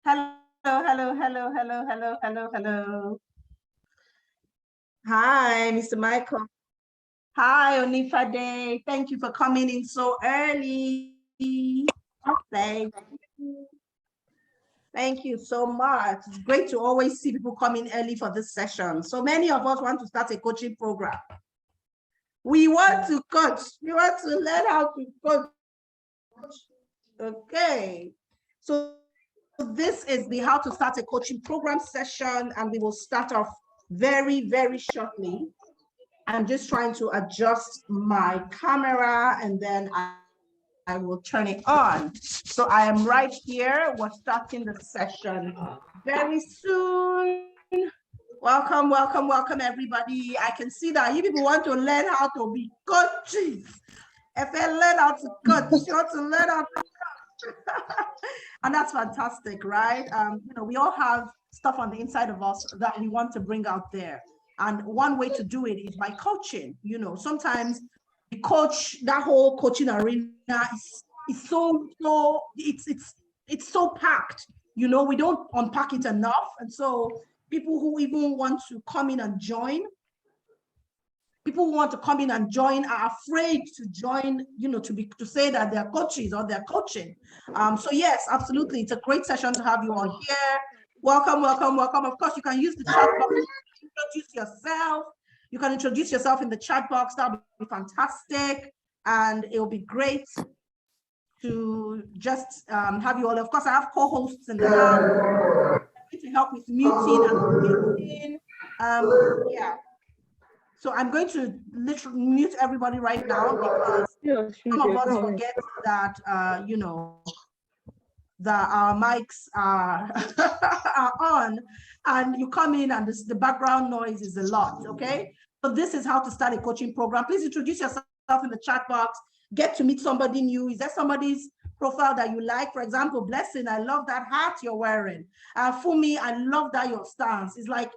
Hello, hello, hello, hello, hello, hello, hello. Hi, Mr. Michael. Hi, Onifade. Thank you for coming in so early. Thank you. Thank you so much. It's great to always see people coming early for this session. So many of us want to start a coaching program. We want to coach. We want to learn how to coach. Okay. So this is the how to start a coaching program session, and we will start off very, very shortly. I'm just trying to adjust my camera and then I will turn it on. So I am right here. We're starting the session very soon. Welcome, welcome, welcome, everybody. I can see that you people want to learn how to be coaches. If I learn how to coach, you want to learn how to and that's fantastic, right? We all have stuff on the inside of us that we want to bring out there. And one way to do it is by coaching. Sometimes the coach, that whole coaching arena is so it's so packed. We don't unpack it enough. And so people who even want to come in and join, people who want to come in and join are afraid to join, to say that they're coaches or they're coaching. So yes, absolutely. It's a great session to have you all here. Welcome, welcome, welcome. Of course, you can use the chat box to introduce yourself. You can introduce yourself in the chat box. That'll be fantastic. And it'll be great to just have you all. Of course, I have co-hosts in the house to help with muting and unmuting. Yeah. So I'm going to literally mute everybody right now because some of us forget that, that our mics are, are on, and you come in and the background noise is a lot, okay? So this is how to start a coaching program. Please introduce yourself in the chat box. Get to meet somebody new. Is there somebody's profile that you like? For example, Blessing, I love that hat you're wearing. Fumi, I love that your stance. It's like,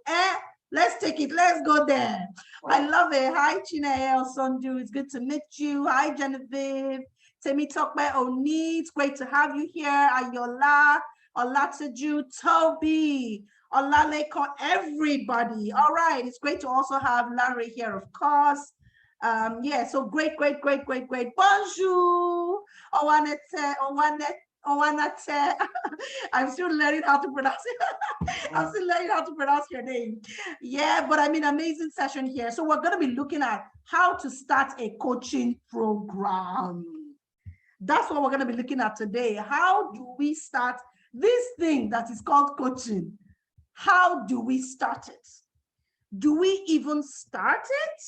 let's take it. Let's go there. I love it. Hi, Chineye Sondu. It's good to meet you. Hi, Genevieve. Temi Tokbe Oni. It's great to have you here. Ayola, Olatuju, Toby, Olaleko, everybody. All right. It's great to also have Larry here, of course. Yeah, so great. Bonjour. Owanete. I'm still learning how to pronounce it. I'm still learning how to pronounce your name. Yeah, but I mean, amazing session here. So we're going to be looking at how to start a coaching program. That's what we're going to be looking at today. How do we start this thing that is called coaching? How do we start it? Do we even start it?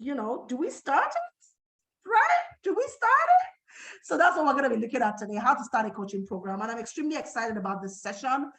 Do we start it? Right? Do we start it? So that's what we're going to be looking at today, how to start a coaching program. And I'm extremely excited about this session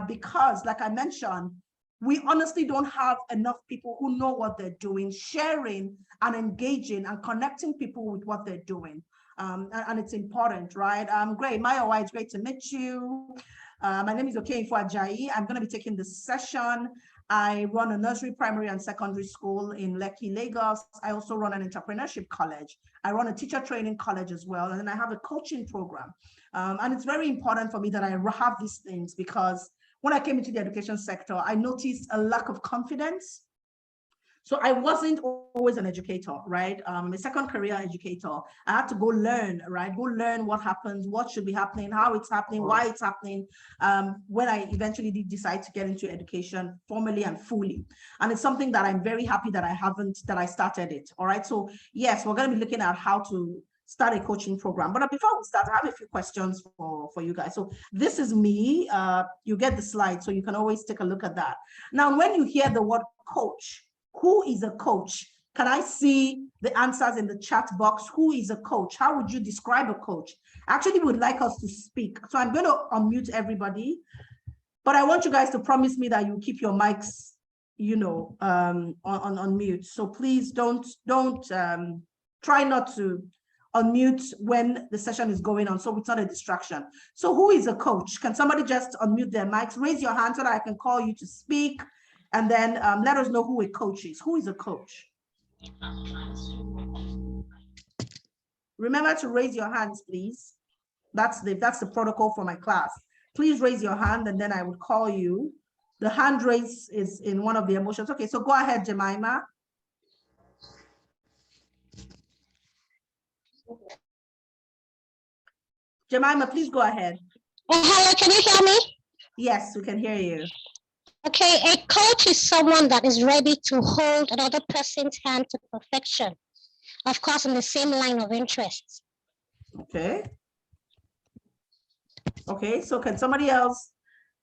because, like I mentioned, we honestly don't have enough people who know what they're doing, sharing and engaging and connecting people with what they're doing. And it's important, right? Great. Mayowa, it's great to meet you. My name is Okeinfo Ajayi. I'm going to be taking this session. I run a nursery, primary, and secondary school in Lekki, Lagos. I also run an entrepreneurship college. I run a teacher training college as well. And then I have a coaching program. And it's very important for me that I have these things because when I came into the education sector, I noticed a lack of confidence. So I wasn't always an educator, right? A second career educator. I had to go learn, right? Go learn what happens, what should be happening, how it's happening, why it's happening. When I eventually did decide to get into education formally and fully. And it's something that I'm very happy that I started it, all right? So yes, we're gonna be looking at how to start a coaching program. But before we start, I have a few questions for you guys. So this is me. You get the slide, so you can always take a look at that. Now, when you hear the word coach, who is a coach? Can I see the answers in the chat box? Who is a coach? How would you describe a coach? Actually, would like us to speak. So I'm going to unmute everybody, but I want you guys to promise me that you keep your mics, on mute. So please don't try not to unmute when the session is going on, so it's not a distraction. So who is a coach? Can somebody just unmute their mics? Raise your hand so that I can call you to speak. And then let us know who a coach is. Who is a coach? Remember to raise your hands, please. That's the protocol for my class. please raise your hand and then I will call you. The hand raise is in one of the emotions. Okay, so go ahead, Jemima. Jemima, please go ahead. Hello, can you hear me? Yes, we can hear you. Okay, a coach is someone that is ready to hold another person's hand to perfection, of course, in the same line of interests. Okay. Okay, so can somebody else?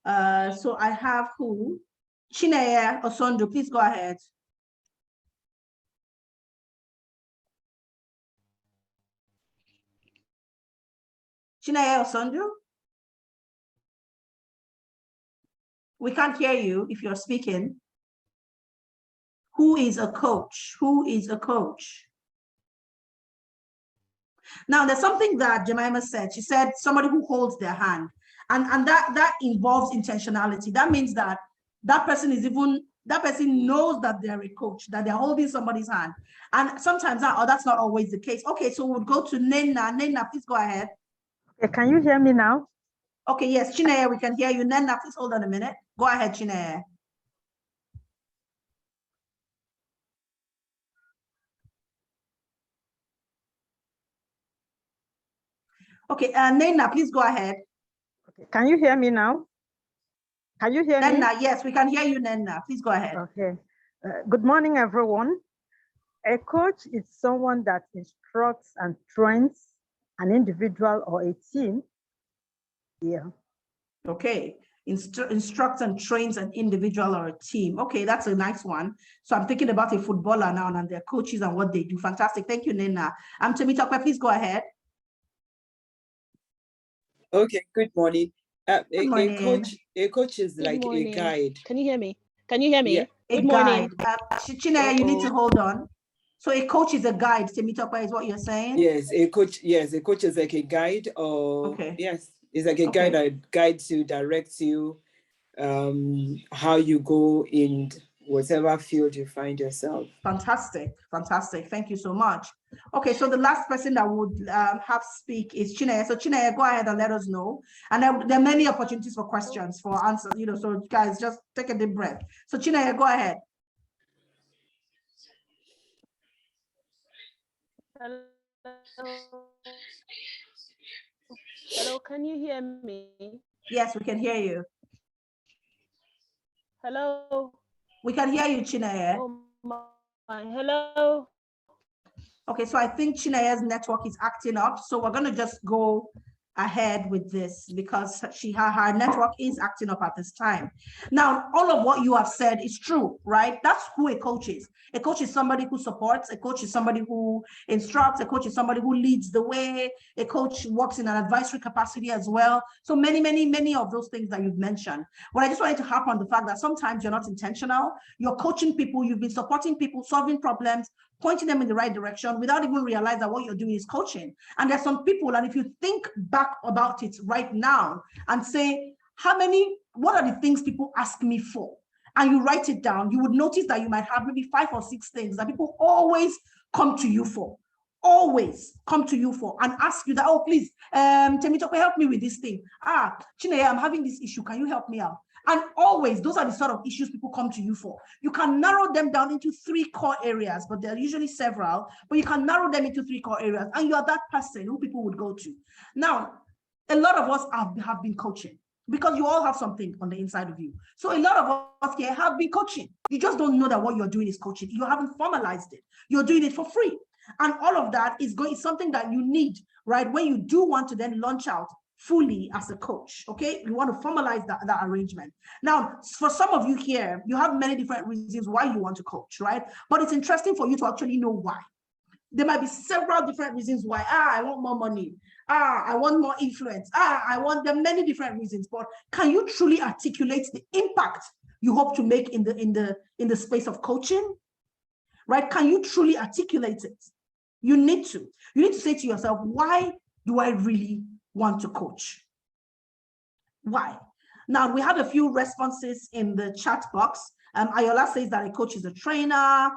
So I have who? Chineye Osondu, please go ahead. Chineye Osondu? We can't hear you if you're speaking. Who is a coach? Who is a coach? Now, there's something that Jemima said. She said somebody who holds their hand. And that involves intentionality. That means that that person knows that they're a coach, that they're holding somebody's hand. And sometimes that's not always the case. Okay, so we'll go to Nenna. Nenna, please go ahead. Okay, can you hear me now? Okay, yes, Chineye, we can hear you. Nenna, please hold on a minute. Go ahead, Chineye. Okay, Nenna, please go ahead. Okay, can you hear me now? Can you hear me? Nenna, yes, we can hear you, Nenna. Please go ahead. Okay. Good morning, everyone. A coach is someone that instructs and trains an individual or a team. Yeah. Okay. Instructs and trains an individual or a team. Okay, that's a nice one. So I'm thinking about a footballer now and their coaches and what they do. Fantastic. Thank you, Nenna. Temitope, please go ahead. Okay, good morning. Good morning. A coach is like a guide. Can you hear me? Can you hear me? Yeah. Good morning. Chineye, you need to hold on. So a coach is a guide. Temitope is what you're saying? Yes, a coach is like a guide, or okay. Yes, it's like a guide that guides you, directs you, how you go in whatever field you find yourself. Fantastic, fantastic. Thank you so much. Okay, so the last person that would have speak is Chineye. So Chineye, go ahead and let us know. And there are many opportunities for questions, for answers, so guys, just take a deep breath. So Chineye, go ahead. Hello, can you hear me? Yes, we can hear you. Hello. We can hear you, Chineye. Oh my, hello. Okay, so I think Chineye's network is acting up. So we're going to just go ahead with this because her network is acting up at this time. Now, all of what you have said is true, right? That's who a coach is. A coach is somebody who supports. A coach is somebody who instructs. A coach is somebody who leads the way. A coach works in an advisory capacity as well. So many of those things that you've mentioned. But I just wanted to harp on the fact that sometimes you're not intentional. You're coaching people. You've been supporting people, solving problems, pointing them in the right direction without even realizing that what you're doing is coaching. And there's some people, and if you think back about it right now and say, what are the things people ask me for? And you write it down, you would notice that you might have maybe 5 or 6 things that people always come to you for. Always come to you for and ask you that, oh, please, Temitope, help me with this thing. Chineye, I'm having this issue. Can you help me out? And always, those are the sort of issues people come to you for. You can narrow them down into 3 core areas, but there are usually several, but you can narrow them into 3 core areas, and you are that person who people would go to. Now, a lot of us have been coaching because you all have something on the inside of you. So a lot of us here have been coaching. You just don't know that what you're doing is coaching. You haven't formalized it. You're doing it for free. And all of that is something that you need, right? When you do want to then launch out fully as a coach, okay? You want to formalize that arrangement. Now, for some of you here, you have many different reasons why you want to coach, right? But it's interesting for you to actually know why. There might be several different reasons why. I want more money. I want more influence. There are many different reasons, but can you truly articulate the impact you hope to make in the space of coaching? Right? Can you truly articulate it? You need to. You need to say to yourself, why do I really want to coach? Why? Now, we have a few responses in the chat box. Ayola says that a coach is a trainer.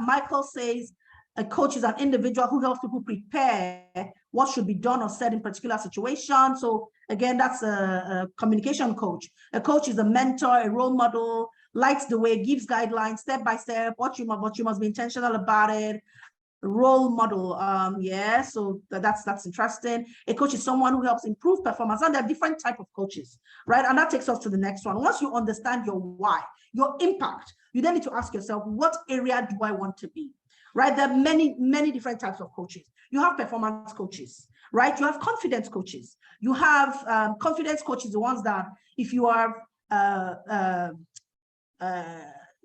Michael says A coach is an individual who helps people prepare what should be done or said in particular situations. So again, that's a communication coach. A coach is a mentor, a role model, lights the way, gives guidelines step by step, what you must be intentional about it. Role model, yeah, so that's interesting. A coach is someone who helps improve performance, and there are different type of coaches, right? And that takes us to the next one. Once you understand your why, your impact, you then need to ask yourself, what area do I want to be? Right? There are many different types of coaches. You have performance coaches, right? You have confidence coaches. You have confidence coaches, the ones that if you are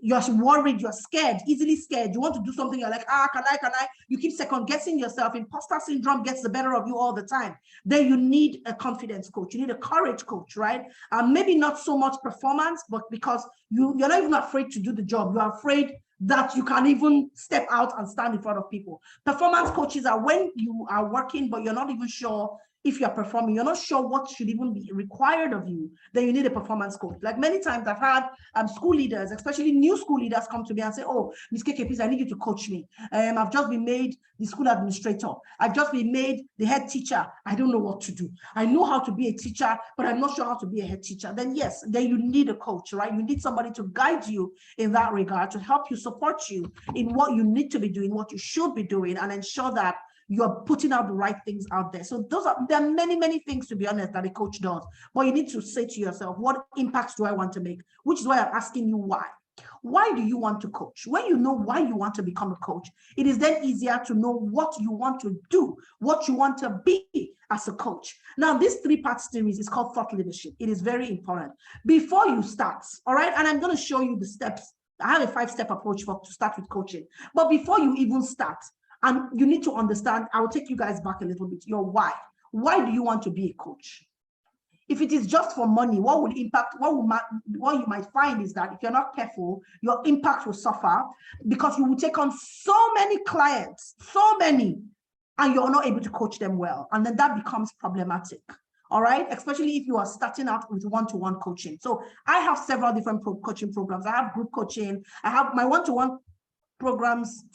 you're worried, you're scared, easily scared, you want to do something, you're like, can I? You keep second guessing yourself. Imposter syndrome gets the better of you all the time. Then you need a confidence coach. You need a courage coach, right? Maybe not so much performance, but because you're not even afraid to do the job. You're afraid that you can even step out and stand in front of people. Performance coaches are when you are working, but you're not even sure if you're performing, you're not sure what should even be required of you, then you need a performance coach. Like many times I've had school leaders, especially new school leaders, come to me and say, oh, Ms. KK, please, I need you to coach me. I've just been made the school administrator. I've just been made the head teacher. I don't know what to do. I know how to be a teacher, but I'm not sure how to be a head teacher. Then yes, then you need a coach, right? You need somebody to guide you in that regard, to help you, support you in what you need to be doing, what you should be doing, and ensure that you're putting out the right things out there. So there are many things, to be honest, that a coach does. But you need to say to yourself, what impacts do I want to make? Which is why I'm asking you why. Why do you want to coach? When you know why you want to become a coach, it is then easier to know what you want to do, what you want to be as a coach. Now, this 3-part series is called Thought Leadership. It is very important. Before you start, all right, and I'm going to show you the steps. I have a 5-step approach to start with coaching. But before you even start, and you need to understand, I'll take you guys back a little bit, your why. Why do you want to be a coach? If it is just for money, what you might find is that if you're not careful, your impact will suffer because you will take on so many clients, so many, and you're not able to coach them well. And then that becomes problematic. All right, especially if you are starting out with one-to-one coaching. So I have several different coaching programs. I have group coaching. I have my one-to-one programs.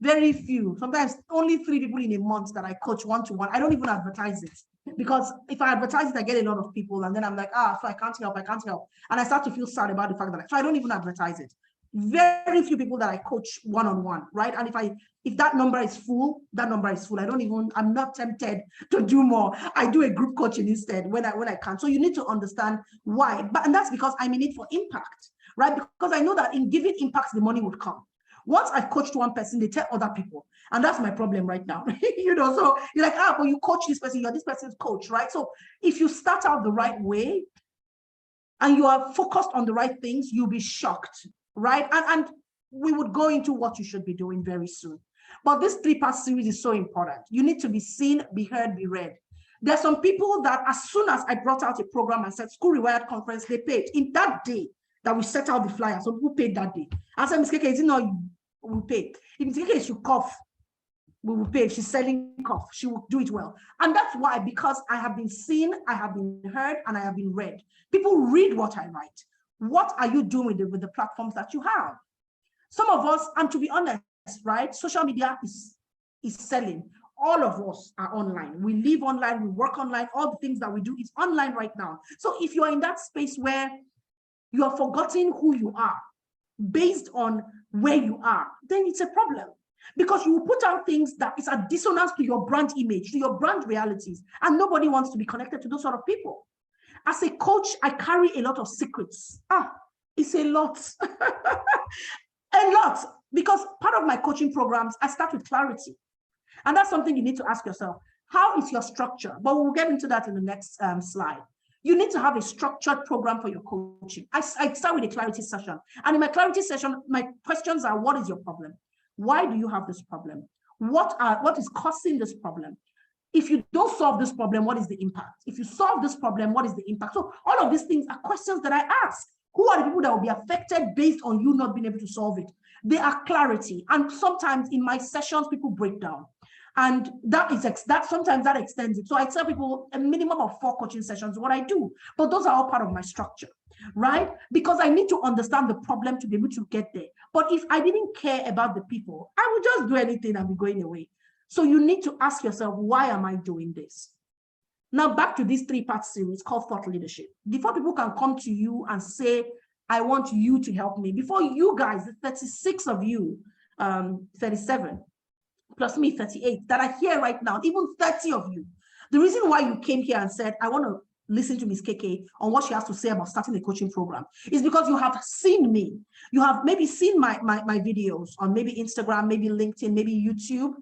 Very few, sometimes only 3 people in a month that I coach one-to-one. I don't even advertise it because if I advertise it, I get a lot of people and then I'm like, so I can't help. And I start to feel sad about the fact that, so I don't even advertise it. Very few people that I coach one-on-one, right? And if that number is full, that number is full. I'm not tempted to do more. I do a group coaching instead when I can. So you need to understand why, and that's because I'm in it for impact, right? Because I know that in giving impact, the money would come. Once I've coached one person, they tell other people. And that's my problem right now. So you're like, but you coach this person, you're this person's coach, right? So if you start out the right way and you are focused on the right things, you'll be shocked, right? And we would go into what you should be doing very soon. But this 3-part series is so important. You need to be seen, be heard, be read. There's some people that as soon as I brought out a program and said School Rewired Conference, they paid. In that day that we set out the flyer, so people paid that day. I said, Ms. KK, is it not you? We pay. If Ms. KK should cough, we will pay. If she's selling cough, she will do it well. And that's why, because I have been seen, I have been heard, and I have been read. People read what I write. What are you doing with the platforms that you have? Some of us, and to be honest, right, social media is selling. All of us are online. We live online, we work online, all the things that we do is online right now. So if you are in that space where you are forgetting who you are based on where you are, then it's a problem. Because you will put out things that is a dissonance to your brand image, to your brand realities, and nobody wants to be connected to those sort of people. As a coach, I carry a lot of secrets. It's a lot. A lot. Because part of my coaching programs, I start with clarity. And that's something you need to ask yourself. How is your structure? But we'll get into that in the next slide. You need to have a structured program for your coaching. I start with a clarity session. And in my clarity session, my questions are, what is your problem? Why do you have this problem? What is causing this problem? If you don't solve this problem, what is the impact? If you solve this problem, what is the impact? So all of these things are questions that I ask. Who are the people that will be affected based on you not being able to solve it? They are clarity. And sometimes in my sessions, people break down. And sometimes that extends it. So I tell people a minimum of 4 coaching sessions, what I do. But those are all part of my structure. right? Because I need to understand the problem to be able to get there. But if I didn't care about the people, I would just do anything and be going away. So you need to ask yourself, why am I doing this? Now, back to this 3-part series called Thought Leadership. Before people can come to you and say, I want you to help me, before you guys, the 36 of you, 37, plus me, 38, that are here right now, even 30 of you, the reason why you came here and said, I want to listen to Ms. KK on what she has to say about starting a coaching program is because you have seen me. You have maybe seen my videos on maybe Instagram, maybe LinkedIn, maybe YouTube.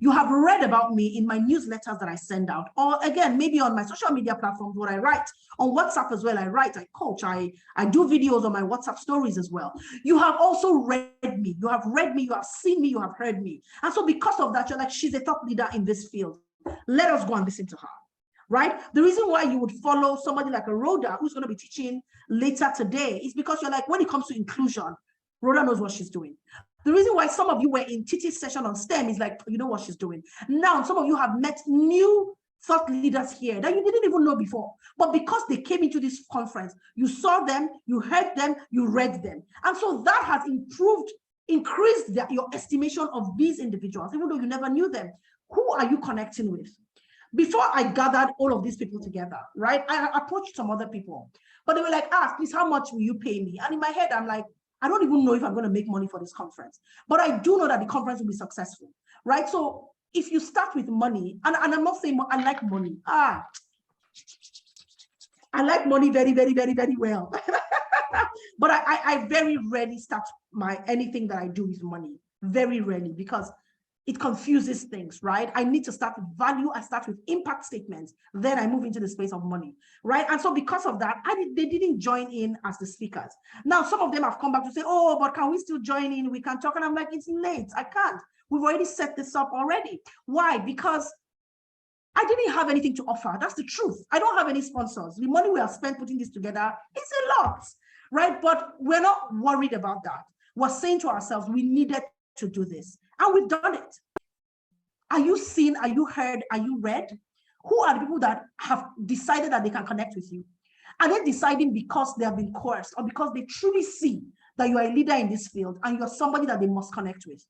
You have read about me in my newsletters that I send out, or again, maybe on my social media platforms where I write, on WhatsApp as well. I write, I coach, I do videos on my WhatsApp stories as well. You have also read me. You have read me, you have seen me, you have heard me. And so because of that, you're like, she's a top leader in this field. Let us go and listen to her. Right? The reason why you would follow somebody like a Rhoda, who's going to be teaching later today, is because you're like, when it comes to inclusion, Rhoda knows what she's doing. The reason why some of you were in Titi's session on STEM is like, you know what she's doing. Now, some of you have met new thought leaders here that you didn't even know before. But because they came into this conference, you saw them, you heard them, you read them. And so that has increased your estimation of these individuals, even though you never knew them. Who are you connecting with? Before I gathered all of these people together, right, I approached some other people, but they were like, please, how much will you pay me? And in my head, I'm like, I don't even know if I'm going to make money for this conference, but I do know that the conference will be successful, right? So if you start with money, and I'm not saying I like money. I like money very, very, very, very well. But I very rarely start anything that I do with money, very rarely, because it confuses things, right? I need to start with value. I start with impact statements. Then I move into the space of money, right? And so because of that, they didn't join in as the speakers. Now, some of them have come back to say, oh, but can we still join in? We can talk. And I'm like, it's late. I can't. We've already set this up already. Why? Because I didn't have anything to offer. That's the truth. I don't have any sponsors. The money we have spent putting this together is a lot, right? But we're not worried about that. We're saying to ourselves, we needed to do this. And we've done it. Are you seen? Are you heard? Are you read? Who are the people that have decided that they can connect with you? Are they deciding because they have been coerced or because they truly see that you are a leader in this field and you're somebody that they must connect with?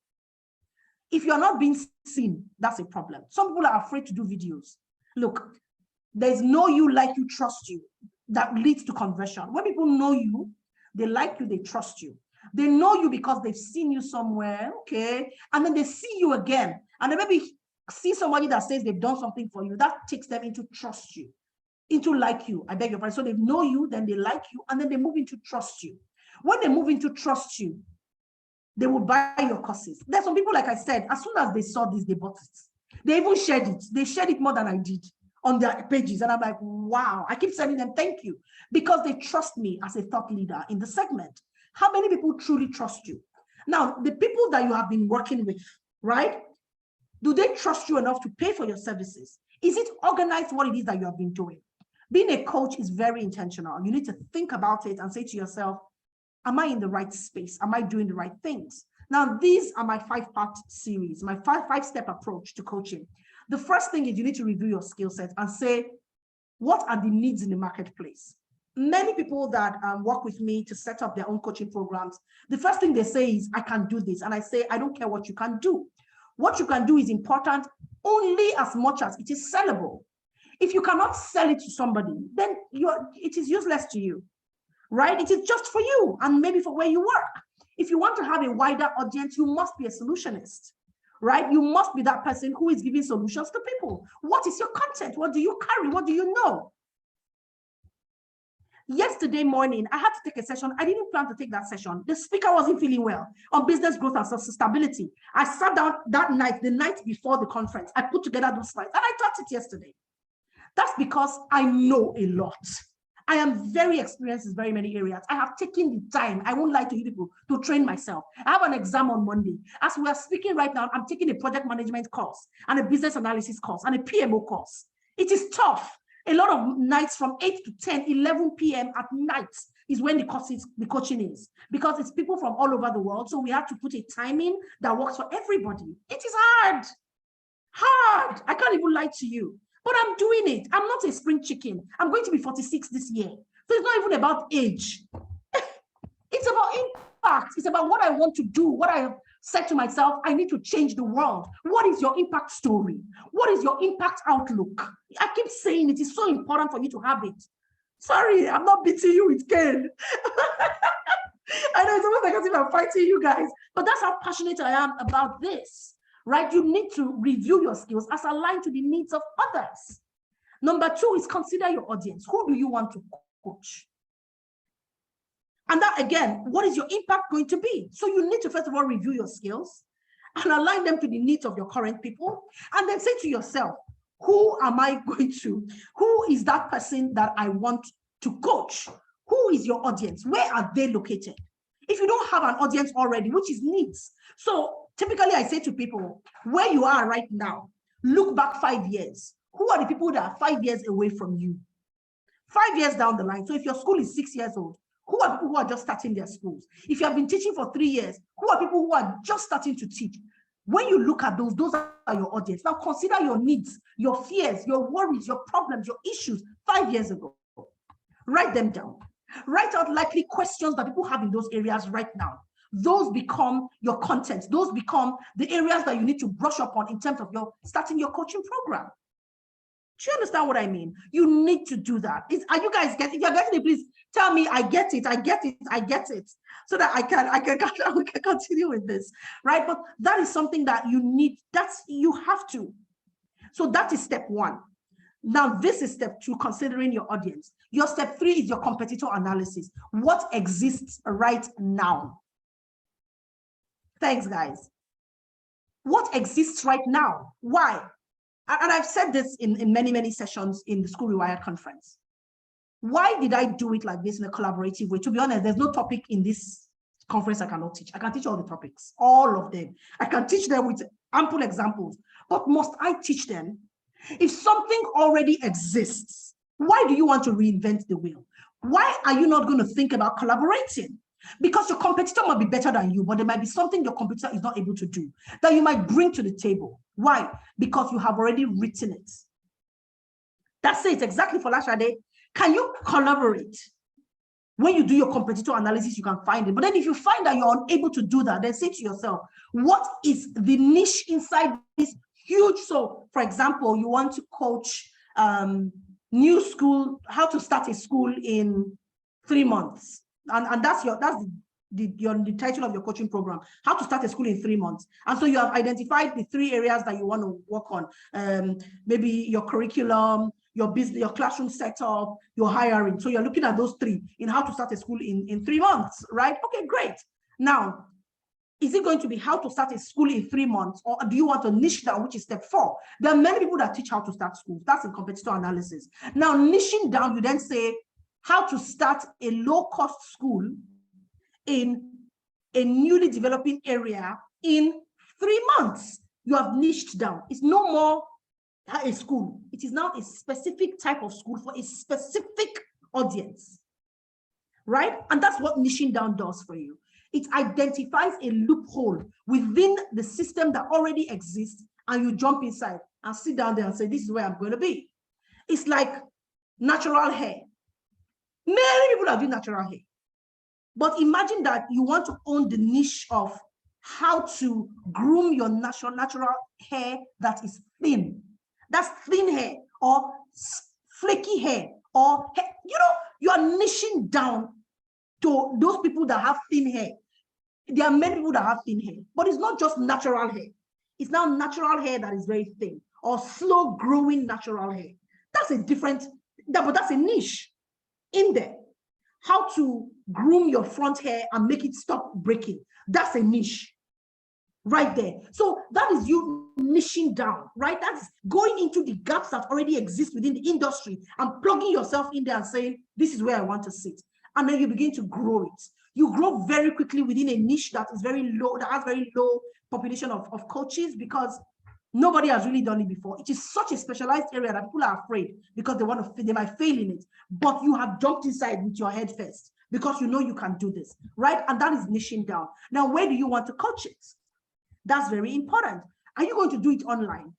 If you're not being seen, that's a problem. Some people are afraid to do videos. Look, there's know you, like you, trust you that leads to conversion. When people know you, they like you, they trust you. They know you because they've seen you somewhere, okay? And then they see you again. And they maybe see somebody that says they've done something for you. That takes them into trust you, into like you. I beg your pardon. So they know you, then they like you, and then they move into trust you. When they move into trust you, they will buy your courses. There's some people, like I said, as soon as they saw this, they bought it. They even shared it. They shared it more than I did on their pages. And I'm like, wow. I keep sending them thank you because they trust me as a thought leader in the segment. How many people truly trust you? Now, the people that you have been working with, right? Do they trust you enough to pay for your services? Is it organized what it is that you have been doing? Being a coach is very intentional. You need to think about it and say to yourself, am I in the right space? Am I doing the right things? Now, these are my 5-part series, my five-step approach to coaching. The first thing is you need to review your skill set and say, what are the needs in the marketplace? Many people that work with me to set up their own coaching programs, the first thing they say is, I can do this. And I say, I don't care what you can do. What you can do is important only as much as it is sellable. If you cannot sell it to somebody, then it is useless to you, right? It is just for you and maybe for where you work. If you want to have a wider audience, you must be a solutionist, right? You must be that person who is giving solutions to people. What is your content? What do you carry? What do you know? Yesterday morning, I had to take a session. I didn't plan to take that session. The speaker wasn't feeling well on business growth and sustainability. I sat down that night, the night before the conference. I put together those slides and I taught it yesterday. That's because I know a lot. I am very experienced in very many areas. I have taken the time, I won't lie to you people, to train myself. I have an exam on Monday. As we are speaking right now, I'm taking a project management course and a business analysis course and a PMO course. It is tough. A lot of nights from 8 to 10, 11 p.m. at night is when the coaching is, because it's people from all over the world. So we have to put a timing that works for everybody. It is hard. I can't even lie to you, but I'm doing it. I'm not a spring chicken. I'm going to be 46 this year. So it's not even about age. It's about impact. It's about what I want to do, what I have said to myself, I need to change the world. What is your impact story? What is your impact outlook? I keep saying it is so important for you to have it. Sorry, I'm not beating you with cane. I know it's almost like as if I'm fighting you guys, but that's how passionate I am about this, right? You need to review your skills as aligned to the needs of others. Number 2 is consider your audience. Who do you want to coach? And that, again, what is your impact going to be? So you need to, first of all, review your skills and align them to the needs of your current people. And then say to yourself, who am I going to? Who is that person that I want to coach? Who is your audience? Where are they located? If you don't have an audience already, which is needs. So typically I say to people, where you are right now, look back 5 years. Who are the people that are 5 years away from you? 5 years down the line. So if your school is 6 years old, who are people who are just starting their schools? If you have been teaching for 3 years, who are people who are just starting to teach? When you look at those are your audience. Now consider your needs, your fears, your worries, your problems, your issues 5 years ago. Write them down. Write out likely questions that people have in those areas right now. Those become your content. Those become the areas that you need to brush up on in terms of your starting your coaching program. Do you understand what I mean? You need to do that. Are you guys getting? If you're getting it, please tell me. I get it. I get it. I get it. So that we can continue with this, right? But that is something that you need. You have to. So that is step 1. Now this is step 2, considering your audience. Your step 3 is your competitor analysis. What exists right now? Thanks, guys. What exists right now? Why? And I've said this in many, many sessions in the School Rewired conference. Why did I do it like this in a collaborative way? To be honest, there's no topic in this conference I cannot teach. I can teach all the topics, all of them. I can teach them with ample examples, but must I teach them? If something already exists, why do you want to reinvent the wheel? Why are you not going to think about collaborating? Because your competitor might be better than you, but there might be something your competitor is not able to do that you might bring to the table. Why? Because you have already written it. That's it, exactly, for Folashade. Can you collaborate? When you do your competitor analysis, you can find it. But then if you find that you're unable to do that, then say to yourself, what is the niche inside this huge? So, for example, you want to coach new school, how to start a school in 3 months. And that's the title of your coaching program, how to start a school in 3 months. And so you have identified the 3 areas that you want to work on. Maybe your curriculum, your business, your classroom setup, your hiring. So you're looking at those 3 in how to start a school in 3 months, right? Okay, great. Now, is it going to be how to start a school in 3 months, or do you want to niche down, which is step 4? There are many people that teach how to start schools. That's in competitor analysis. Now, niching down, you then say how to start a low-cost school in a newly developing area in 3 months. You have niched down. It's no more a school. It is now a specific type of school for a specific audience, right? And that's what niching down does for you. It identifies a loophole within the system that already exists, and you jump inside and sit down there and say, this is where I'm going to be. It's like natural hair. Many people are doing natural hair. But imagine that you want to own the niche of how to groom your natural hair that is thin. That's thin hair or flaky hair, or hair, you are niching down to those people that have thin hair. There are many people that have thin hair, but it's not just natural hair. It's now natural hair that is very thin, or slow growing natural hair. That's a different, but that's a niche in there. How to groom your front hair and make it stop breaking. That's a niche right there. So that is you niching down, right? That's going into the gaps that already exist within the industry and plugging yourself in there and saying, this is where I want to sit. And then you begin to grow it. You grow very quickly within a niche that is very low, that has very low population of coaches, because nobody has really done it before. It is such a specialized area that people are afraid because they might fail in it. But you have jumped inside with your head first because you know you can do this, right? And that is niching down. Now, where do you want to coach it? That's very important. Are you going to do it online?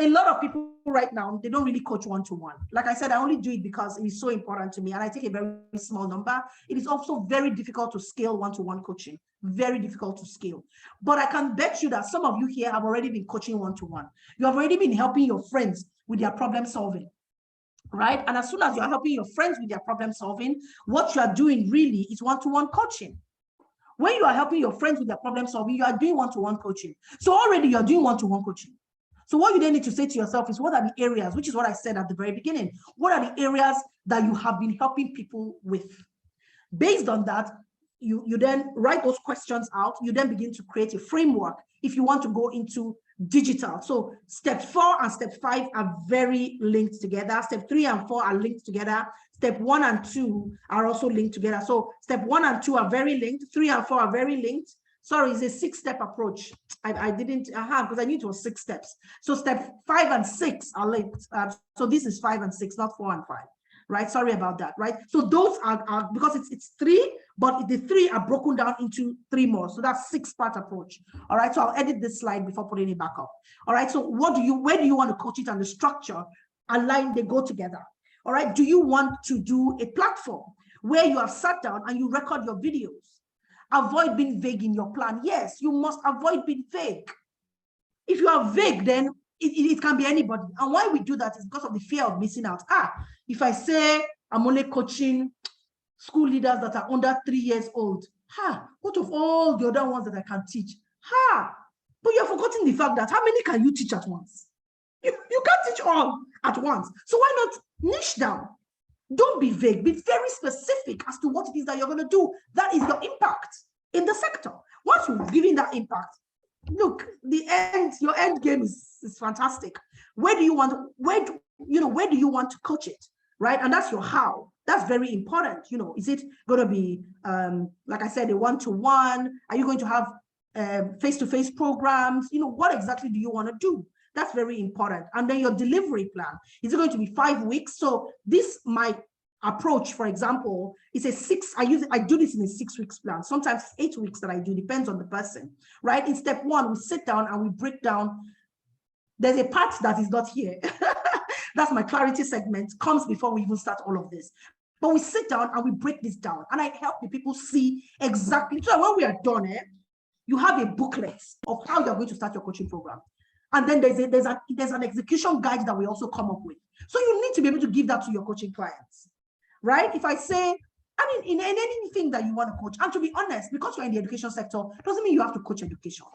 a lot of people right now, they don't really coach one-to-one. Like I said, I only do it because it is so important to me and I take a very small number. It is also very difficult to scale one-to-one coaching, very difficult to scale. But I can bet you that some of you here have already been coaching one-to-one. You have already been helping your friends with their problem solving, right? And as soon as you're helping your friends with their problem solving, what you are doing really is one-to-one coaching. When you are helping your friends with their problem solving, you are doing one-to-one coaching. So already you're doing one-to-one coaching. So what you then need to say to yourself is, what are the areas, which is what I said at the very beginning, what are the areas that you have been helping people with? Based on that, you then write those questions out. You then begin to create a framework if you want to go into digital. So step 4 and step 5 are very linked together. Step 3 and 4 are linked together. Step 1 and 2 are also linked together. So step 1 and 2 are very linked. 3 and 4 are very linked. Sorry, it's a 6-step approach. I didn't have, because I knew it was 6 steps. So step 5 and 6 are linked. So this is 5 and 6, not 4 and 5, right? Sorry about that, right? So those are because it's 3, but the 3 are broken down into 3 more. So that's 6-part approach. All right, so I'll edit this slide before putting it back up. All right, so where do you want to coach it, and the structure align, they go together. All right, do you want to do a platform where you have sat down and you record your videos? Avoid being vague in your plan. Yes, you must avoid being vague. If you are vague, then it can be anybody. And why we do that is because of the fear of missing out. If I say I'm only coaching school leaders that are under 3 years old, what of all the other ones that I can teach? But you're forgetting the fact that how many can you teach at once? You can't teach all at once. So why not niche down? Don't be vague, be very specific as to what it is that you're going to do. That is your impact in the sector. Once you've given that impact, look, your end game is fantastic. Where do you want to coach it, right? And that's your how. That's very important. Is it going to be, like I said, a one-to-one? Are you going to have face-to-face programs? What exactly do you want to do? That's very important. And then your delivery plan. Is it going to be 5 weeks? So my approach, for example, is a 6. I do this in a 6 weeks plan. Sometimes 8 weeks that I do, depends on the person, right? In step 1, we sit down and we break down. There's a part that is not here. That's my clarity segment, comes before we even start all of this. But we sit down and we break this down, and I help the people see exactly. So when we are done, you have a booklet of how you're going to start your coaching program. And then there's an execution guide that we also come up with. So you need to be able to give that to your coaching clients, right? If I say, in anything that you want to coach, and to be honest, because you're in the education sector, doesn't mean you have to coach education.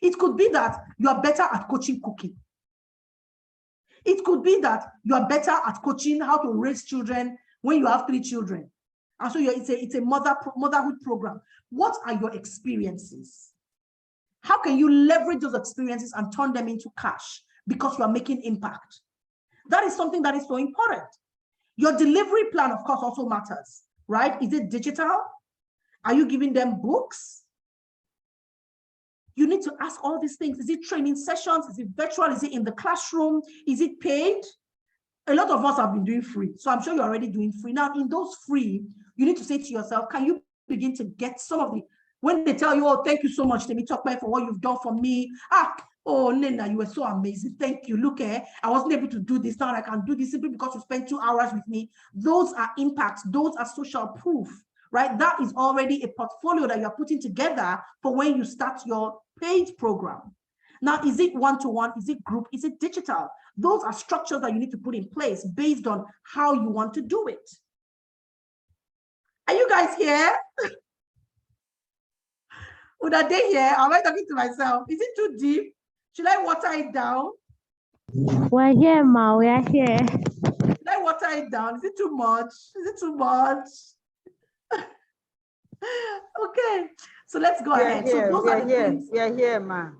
It could be that you are better at coaching cooking. It could be that you are better at coaching how to raise children when you have 3 children. And so it's a motherhood program. What are your experiences? How can you leverage those experiences and turn them into cash because you are making impact? That is something that is so important. Your delivery plan, of course, also matters, right? Is it digital? Are you giving them books? You need to ask all these things. Is it training sessions? Is it virtual? Is it in the classroom? Is it paid? A lot of us have been doing free. So I'm sure you're already doing free. Now, in those free, you need to say to yourself, can you begin to get some of the, when they tell you, oh, thank you so much, Temitope, for what you've done for me. Oh, Nena, you were so amazing. Thank you. Look, I wasn't able to do this. Now I can do this simply because you spent 2 hours with me. Those are impacts. Those are social proof, right? That is already a portfolio that you're putting together for when you start your paid program. Now, is it one-to-one? Is it group? Is it digital? Those are structures that you need to put in place based on how you want to do it. Are you guys here? Would I day here? Am I talking to myself? Is it too deep? Should I water it down? We're here, Ma. We are here. Should I water it down? Is it too much? Is it too much? Okay, so let's go ahead. Here, so those are the things. we are here, Ma.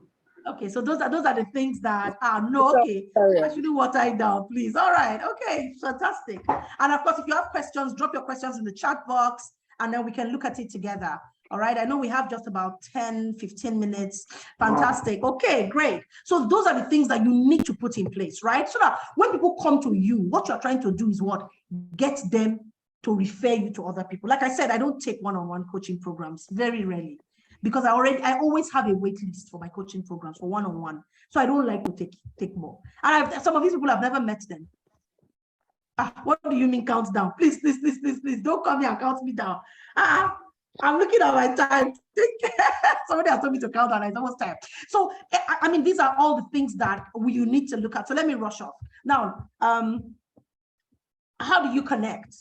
Okay, so those are the things that are no, okay. I shouldn't water it down, please. All right, okay, fantastic. And of course, if you have questions, drop your questions in the chat box, and then we can look at it together. All right, I know we have just about 10, 15 minutes. Fantastic. Okay, great. So those are the things that you need to put in place, right? So that when people come to you, what you're trying to do is what? Get them to refer you to other people. Like I said, I don't take one-on-one coaching programs, very rarely. because I always have a wait list for my coaching programs for one-on-one. So I don't like to take more. And some of these people, I've never met them. What do you mean count down? Please, don't come here and count me down. I'm looking at my time. Somebody has told me to count down. It's almost time. So, I mean, these are all the things that you need to look at. So let me rush off. Now, how do you connect,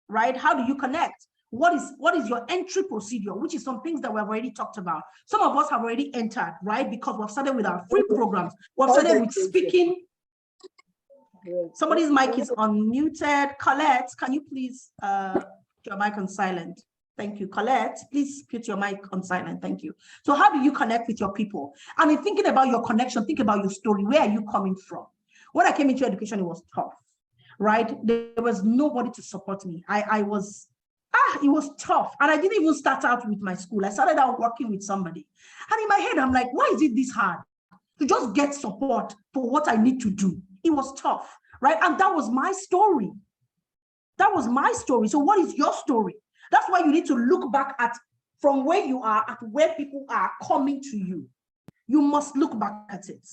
right? How do you connect? What is your entry procedure, which is some things that we've already talked about. Some of us have already entered, right? Because we've started with our free programs. We've started with speaking. Somebody's mic is unmuted. Colette, can you please put your mic on silent? Thank you. Colette, please put your mic on silent. Thank you. So how do you connect with your people? I mean, thinking about your connection, think about your story. Where are you coming from? When I came into education, it was tough, right? There was nobody to support me. It was tough. And I didn't even start out with my school. I started out working with somebody. And in my head, I'm like, why is it this hard to just get support for what I need to do? It was tough, right? And that was my story. That was my story. So what is your story? That's why you need to look back at from where you are, at where people are coming to you. You must look back at it.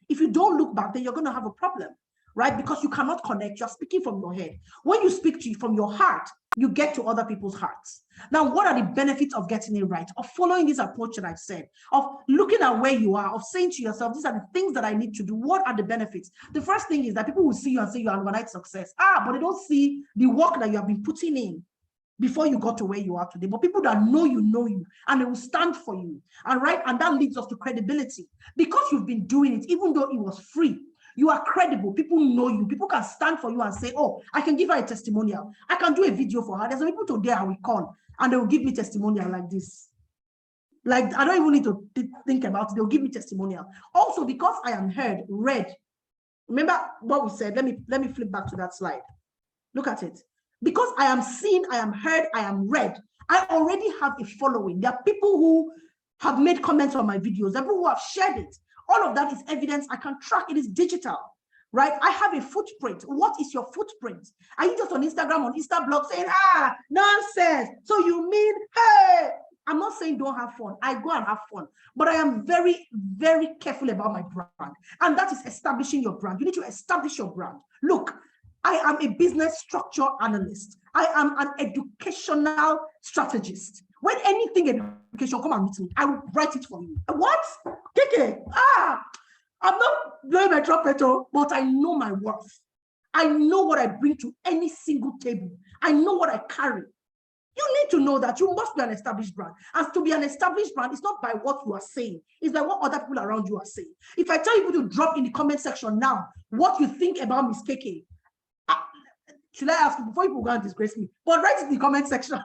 If you don't look back, then you're going to have a problem, right? Because you cannot connect. You're speaking from your head. When you speak from your heart, you get to other people's hearts. Now, what are the benefits of getting it right, of following this approach that I've said, of looking at where you are, of saying to yourself, these are the things that I need to do. What are the benefits? The first thing is that people will see you and say you're an overnight success. But they don't see the work that you have been putting in before you got to where you are today. But people that know you, and they will stand for you. And right, and that leads us to credibility. Because you've been doing it, even though it was free, you are credible. People know you. People can stand for you and say, oh, I can give her a testimonial. I can do a video for her. There's some people today I will call and they will give me testimonial like this. Like, I don't even need to think about it. They'll give me testimonial. Also, because I am heard, read. Remember what we said? Let me flip back to that slide. Look at it. Because I am seen, I am heard, I am read, I already have a following. There are people who have made comments on my videos, there are people who have shared it. All of that is evidence. I can track it. Is digital, right? I have a footprint. What is your footprint? Are you just on Instagram, on Instablog saying, nonsense? So you mean, hey, I'm not saying don't have fun. I go and have fun, but I am very, very careful about my brand. And that is establishing your brand. You need to establish your brand. Look, I am a business structure analyst. I am an educational strategist. When anything education come and meet me, I will write it for you. What? Keke, I'm not blowing my trumpet, but I know my worth. I know what I bring to any single table. I know what I carry. You need to know that you must be an established brand. And to be an established brand, it's not by what you are saying, it's by what other people around you are saying. If I tell you to drop in the comment section now what you think about Miss Keke, should I ask you before you go and disgrace me? But write it in the comment section.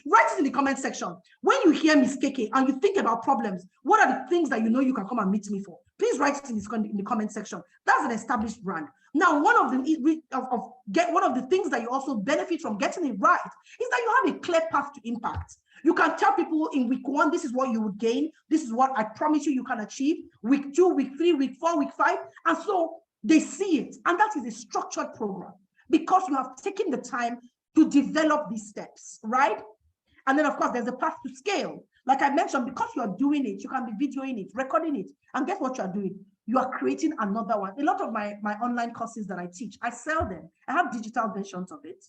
Write it in the comment section. When you hear Miss Keke and you think about problems, what are the things that you know you can come and meet me for? Please write it in the comment section. That's an established brand. Now, one of the things that you also benefit from getting it right is that you have a clear path to impact. You can tell people in week 1, this is what you would gain. This is what I promise you can achieve. Week 2, week 3, week 4, week 5. And so they see it. And that is a structured program because you have taken the time to develop these steps, right? And then, of course, there's a path to scale. Like I mentioned, because you're doing it, you can be videoing it, recording it. And guess what you're doing? You are creating another one. A lot of my online courses that I teach, I sell them. I have digital versions of it.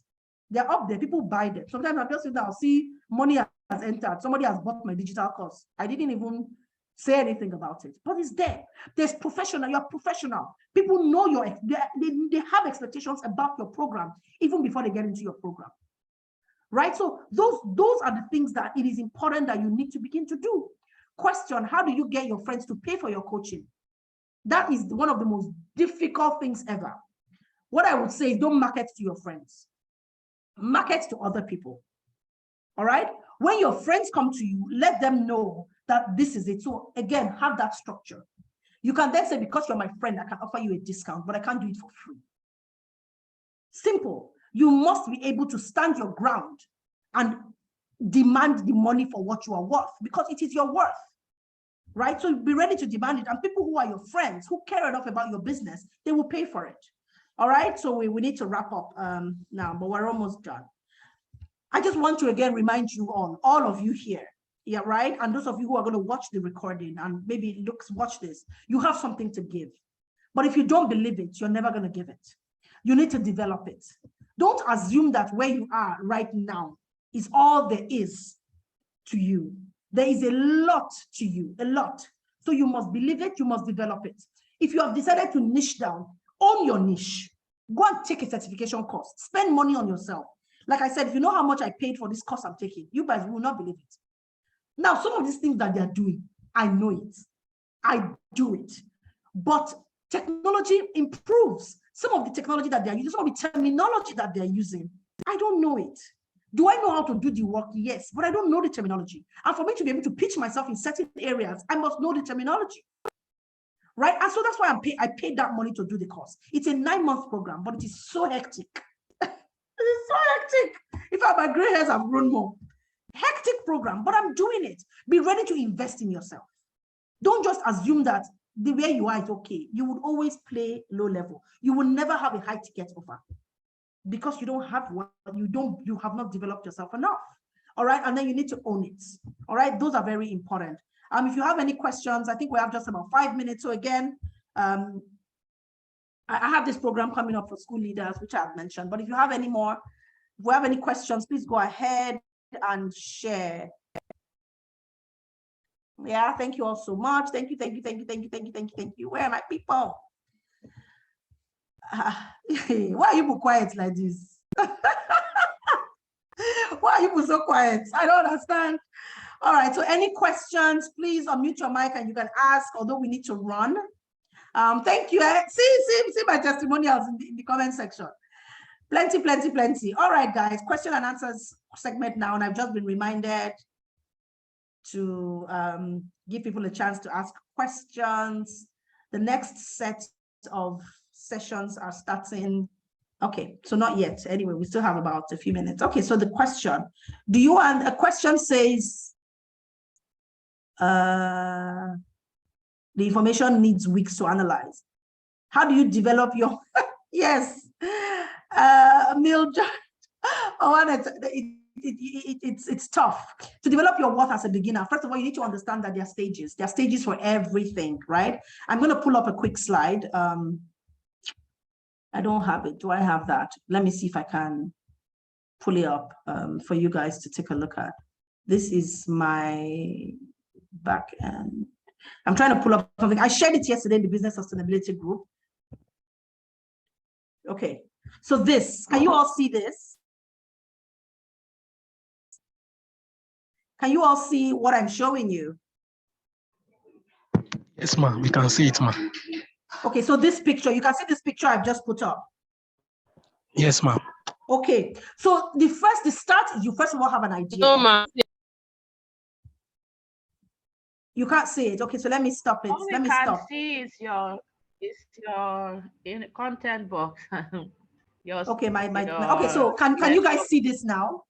They're up there. People buy them. Sometimes I'm just I'll see money has entered. Somebody has bought my digital course. I didn't even say anything about it, but it's there. There's professional. You're professional. People know they have expectations about your program even before they get into your program. Right? So those are the things that it is important that you need to begin to do. Question, how do you get your friends to pay for your coaching? That is one of the most difficult things ever. What I would say is don't market to your friends. Market to other people. All right? When your friends come to you, let them know that this is it. So again, have that structure. You can then say, because you're my friend, I can offer you a discount, but I can't do it for free. Simple. You must be able to stand your ground and demand the money for what you are worth, because it is your worth, right? So be ready to demand it. And people who are your friends, who care enough about your business, they will pay for it. All right, so we need to wrap up now, but we're almost done. I just want to again remind you all of you here, Yeah, right. And those of you who are going to watch the recording and maybe watch this, you have something to give. But if you don't believe it, you're never going to give it. You need to develop it. Don't assume that where you are right now is all there is to you. There is a lot to you, a lot. So you must believe it, you must develop it. If you have decided to niche down, own your niche. Go and take a certification course. Spend money on yourself. Like I said, if you know how much I paid for this course I'm taking, you guys will not believe it. Now, some of these things that they are doing, I know it. I do it. But technology improves. Some of the technology that they're using, some of the terminology that they're using, I don't know it. Do I know how to do the work? Yes, but I don't know the terminology. And for me to be able to pitch myself in certain areas, I must know the terminology. Right? And so that's why I paid that money to do the course. It's a 9-month program, but it is so hectic. It is so hectic. In fact, my gray hairs have grown more. Hectic program, but I'm doing it. Be ready to invest in yourself. Don't just assume that the way you are is okay. You would always play low level. You will never have a high ticket offer because you don't have one. You have not developed yourself enough. All right, and then you need to own it. All right, those are very important. If you have any questions, I think we have just about 5 minutes. So again, I have this program coming up for school leaders, which I've mentioned. But if you have any more, if you have any questions, please go ahead and share. Yeah, thank you all so much. Thank you, thank you, thank you, thank you, thank you, thank you, thank you. Where are my people? Why are you quiet like this? Why are you so quiet? I don't understand. All right, so any questions, please unmute your mic and you can ask, although we need to run. Thank you. See my testimonials in the comment section. Plenty, plenty, plenty. All right, guys, question and answers segment now, and I've just been reminded to give people a chance to ask questions. The next set of sessions are starting. Okay, so not yet. Anyway, we still have about a few minutes. Okay, so the question, a question says, the information needs weeks to analyze. How do you develop your, yes, Mildred, it's tough to develop your worth as a beginner. First of all, you need to understand that there are stages. There are stages for everything, right? I'm going to pull up a quick slide. I don't have it. Do I have that? Let me see if I can pull it up for you guys to take a look at. This is my back end. I'm trying to pull up something. I shared it yesterday in the business sustainability group. Okay, so this, can you all see this? Can you all see what I'm showing you? Yes, ma'am, we can see it, ma'am. Okay, so this picture, you can see this picture I've just put up. Yes, ma'am. Okay, so the start is you first of all have an idea. No, ma'am. You can't see it. Okay, so let me stop it. All Let me we can stop. see is your in content box. Okay, okay, so can you guys see this now?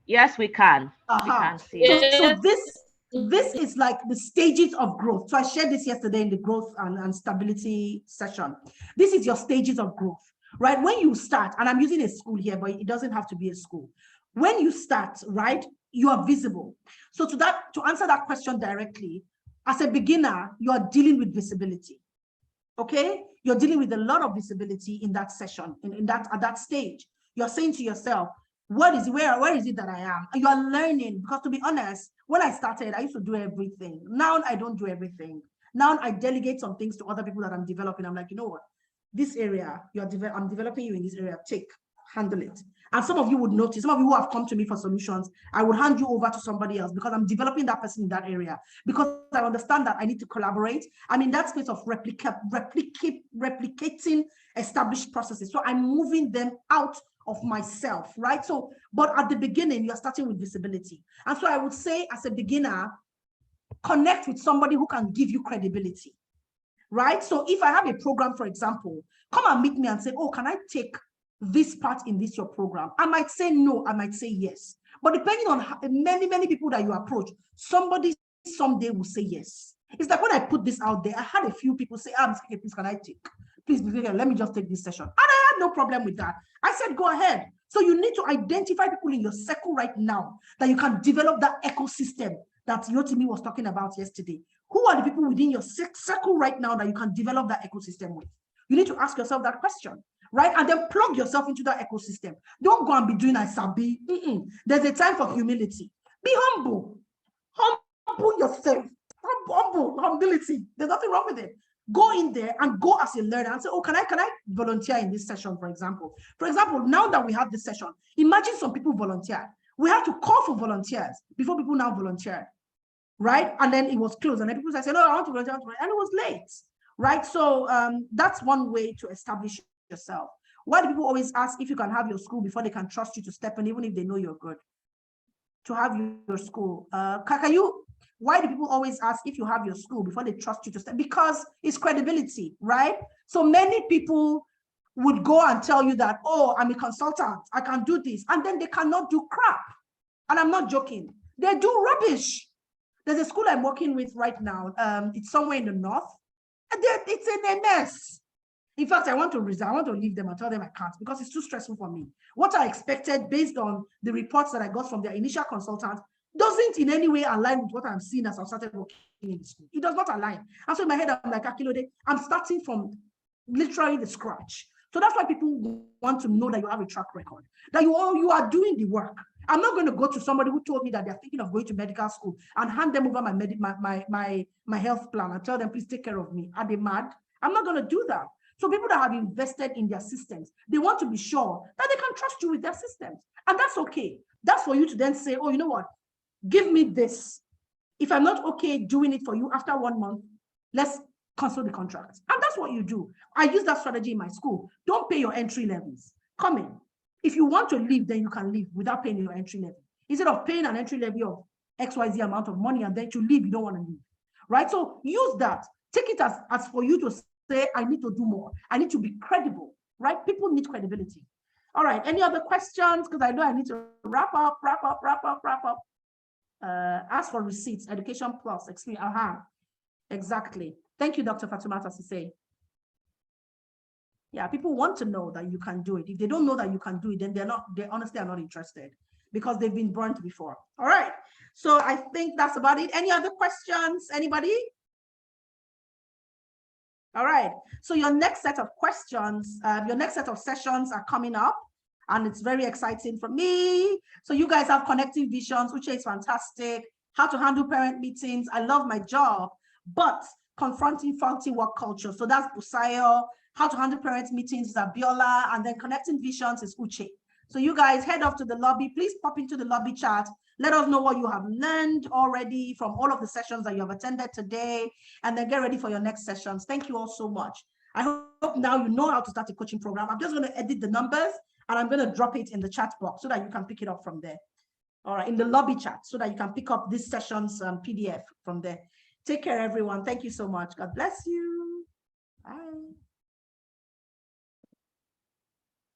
Yes, we can. We can see it. So this is like the stages of growth. So I shared this yesterday in the growth and stability session. This is your stages of growth, right? When you start, and I'm using a school here, but it doesn't have to be a school. When you start, right, you are visible. So to answer that question directly, as a beginner, you are dealing with visibility. Okay, you're dealing with a lot of visibility in that session, at that stage. You're saying to yourself, where is it that I am? And you are learning, because to be honest, when I started, I used to do everything. Now I don't do everything. Now I delegate some things to other people that I'm developing. I'm like, you know what? This area, I'm developing you in this area. Handle it. And some of you would notice, some of you who have come to me for solutions, I would hand you over to somebody else because I'm developing that person in that area, because I understand that I need to collaborate. I'm in that space of replicating established processes. So I'm moving them out of myself, right? So, but at the beginning, you're starting with visibility. And so I would say, as a beginner, connect with somebody who can give you credibility, right? So if I have a program, for example, come and meet me and say, oh, can I take this part in your program? I might say no, I might say yes. But depending on many people that you approach, somebody someday will say yes. It's like when I put this out there, I had a few people say, please, can I take? Please, let me just take this session. And I had no problem with that. I said, go ahead. So you need to identify people in your circle right now that you can develop that ecosystem that Yotimi was talking about yesterday. Who are the people within your circle right now that you can develop that ecosystem with? You need to ask yourself that question, right? And then plug yourself into that ecosystem. Don't go and be doing Isabi. There's a time for humility. Be humble. Humble yourself. Humility. There's nothing wrong with it. Go in there and go as a learner and say, oh, can I volunteer in this session, for example? For example, now that we have this session, imagine some people volunteer. We have to call for volunteers before people now volunteer, right? And then it was closed. And then people said, no, I want to volunteer. And it was late, right? So that's one way to establish yourself. Why do people always ask if you can have your school before they can trust you to step in, even if they know you're good? To have your school. Why do people always ask if you have your school before they trust you to step? Because it's credibility, right? So many people would go and tell you that, oh, I'm a consultant, I can do this. And then they cannot do crap. And I'm not joking. They do rubbish. There's a school I'm working with right now. It's somewhere in the north. And it's in a mess. In fact, I want to resign. I want to leave them and tell them I can't because it's too stressful for me. What I expected based on the reports that I got from their initial consultant doesn't in any way align with what I'm seeing as I started working in the school. It does not align. And so in my head, I'm like, Akilode, I'm starting from literally the scratch. So that's why people want to know that you have a track record, that you are doing the work. I'm not going to go to somebody who told me that they're thinking of going to medical school and hand them over my health plan and tell them, please take care of me. Are they mad? I'm not going to do that. So people that have invested in their systems, they want to be sure that they can trust you with their systems. And that's okay. That's for you to then say, oh, you know what? Give me this. If I'm not okay doing it for you after 1 month, let's cancel the contract. And that's what you do. I use that strategy in my school. Don't pay your entry levels. Come in. If you want to leave, then you can leave without paying your entry level. Instead of paying an entry level of XYZ amount of money and then to leave, you don't want to leave. Right? So use that. Take it as for you to say, I need to do more. I need to be credible. Right? People need credibility. All right. Any other questions? Because I know I need to wrap up. Ask for receipts, Education Plus, experience. Exactly. Thank you, Dr. Fatoumata Sisay. Yeah, people want to know that you can do it. If they don't know that you can do it, then they honestly are not interested because they've been burnt before. All right. So I think that's about it. Any other questions? Anybody? All right. So your next set of questions, your next set of sessions are coming up. And it's very exciting for me. So you guys have Connecting Visions, which is fantastic. How to handle parent meetings. I love my job, but confronting faulty work culture. So that's Busayo. How to handle parent meetings is Abiola. And then Connecting Visions is Uche. So you guys head off to the lobby. Please pop into the lobby chat. Let us know what you have learned already from all of the sessions that you have attended today. And then get ready for your next sessions. Thank you all so much. I hope now you know how to start a coaching program. I'm just going to edit the numbers. And I'm going to drop it in the chat box so that you can pick it up from there. All right, in the lobby chat so that you can pick up this session's PDF from there. Take care, everyone. Thank you so much. God bless you. Bye.